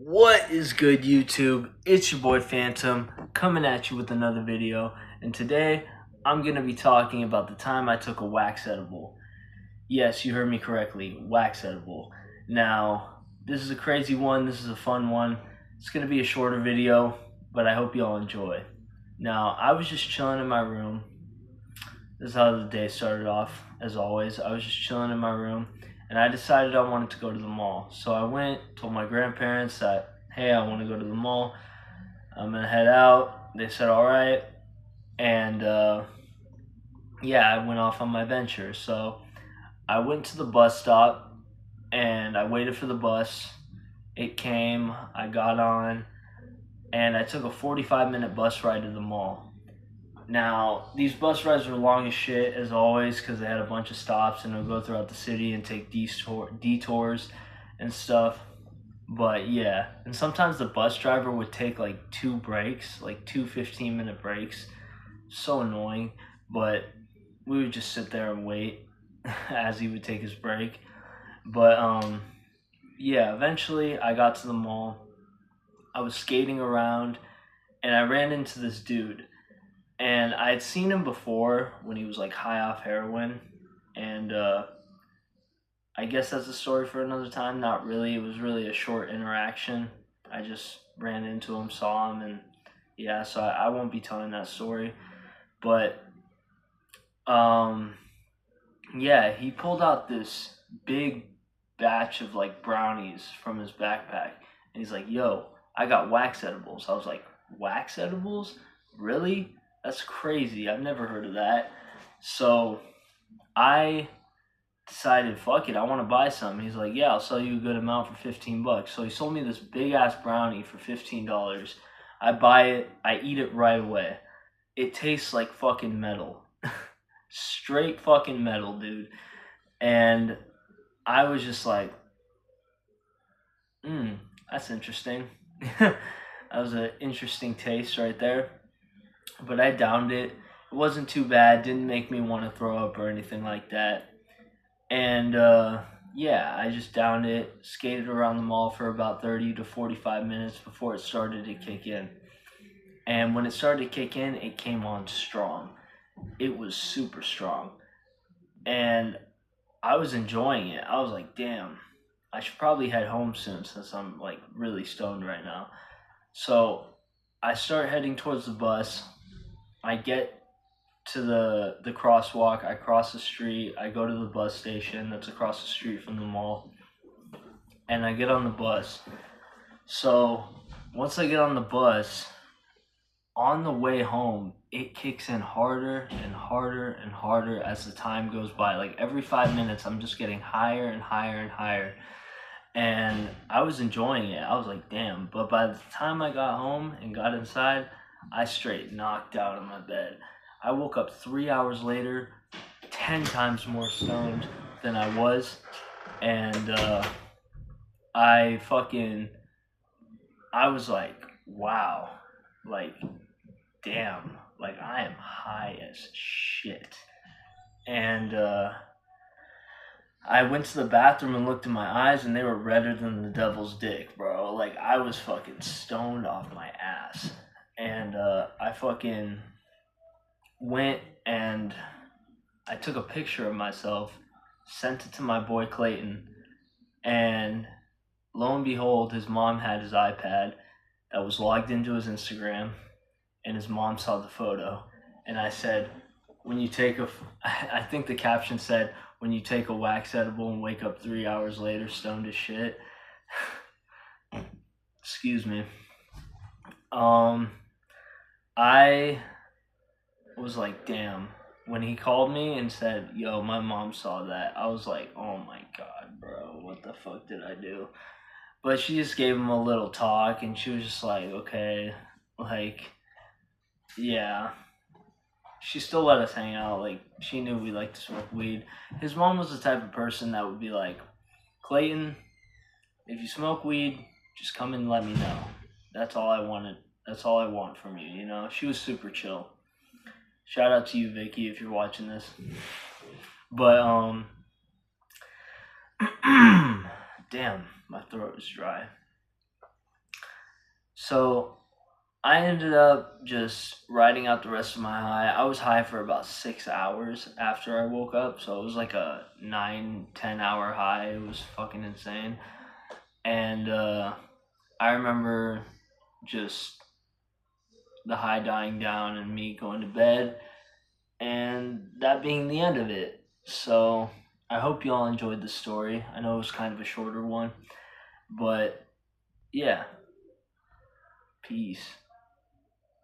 What is good, YouTube? It's your boy Phantom coming at you with another video, and today I'm going to be talking about the time I took a wax edible. Yes, you heard me correctly, wax edible. Now, this is a crazy one, this is a fun one. It's going to be a shorter video, but I hope you all enjoy. Now, I was just chilling in my room. This is how the day started off, as always. I was just chilling in my room, and I decided I wanted to go to the mall. So I went, told my grandparents that, hey, I want to go to the mall. I'm going to head out. They said, all right. And yeah, I went off on my venture. So I went to the bus stop, and I waited for the bus. It came, I got on, and I took a 45-minute bus ride to the mall. Now, these bus rides were long as shit, as always, because they had a bunch of stops and they'll go throughout the city and take detours and stuff. But yeah, and sometimes the bus driver would take like two breaks, like two 15-minute breaks. So annoying, but we would just sit there and wait as he would take his break. But yeah, eventually I got to the mall. I was skating around and I ran into this dude. And I had seen him before when he was like high off heroin, and I guess that's a story for another time. Not really. It was really a short interaction. I just ran into him, saw him, and yeah. So I won't be telling that story, but um, yeah, he pulled out this big batch of like brownies from his backpack, and he's like, "Yo, I got wax edibles." I was like, "Wax edibles? Really? That's crazy. I've never heard of that." So I decided, fuck it, I want to buy some. He's like, "Yeah, I'll sell you a good amount for $15." So he sold me this big ass brownie for $15. I buy it, I eat it right away. It tastes like fucking metal. Straight fucking metal, dude. And I was just like, that's interesting. That was an interesting taste right there. But I downed it. It wasn't too bad. Didn't make me want to throw up or anything like that. And yeah, I just downed it. Skated around the mall for about 30 to 45 minutes before it started to kick in. And when it started to kick in, it came on strong. It was super strong. And I was enjoying it. I was like, damn, I should probably head home soon since I'm like really stoned right now. So I start heading towards the bus. I get to the crosswalk. I cross the street. I go to the bus station that's across the street from the mall, and I get on the bus. So once I get on the bus, on the way home, it kicks in harder and harder and harder as the time goes by. Like every 5 minutes, I'm just getting higher and higher and higher. And I was enjoying it. I was like, damn. But by the time I got home and got inside, I straight knocked out of my bed. I woke up 3 hours later, 10 times more stoned than I was. And I fucking, I was like, wow. Like, damn. Like, I am high as shit. And I went to the bathroom and looked in my eyes, and they were redder than the devil's dick, bro. Like, I was fucking stoned off my ass. And I fucking went and I took a picture of myself, sent it to my boy Clayton, and lo and behold, his mom had his iPad that was logged into his Instagram, and his mom saw the photo. And I said, when you take I think the caption said, when you take a wax edible and wake up 3 hours later stoned as shit. Excuse me. I was like, damn. When he called me and said, yo, my mom saw that, I was like, oh my god, bro, what the fuck did I do? But she just gave him a little talk, and she was just like, okay, like, yeah. She still let us hang out. Like, she knew we liked to smoke weed. His mom was the type of person that would be like, Clayton, if you smoke weed, just come and let me know. That's all I wanted. That's all I want from you, you know? She was super chill. Shout out to you, Vicky, if you're watching this. But, damn, my throat is dry. So I ended up just riding out the rest of my high. I was high for about 6 hours after I woke up, so it was like a 9-10 hour high. It was fucking insane. And I remember just the high dying down and me going to bed, and that being the end of it. So I hope you all enjoyed the story. I know it was kind of a shorter one, but yeah, peace.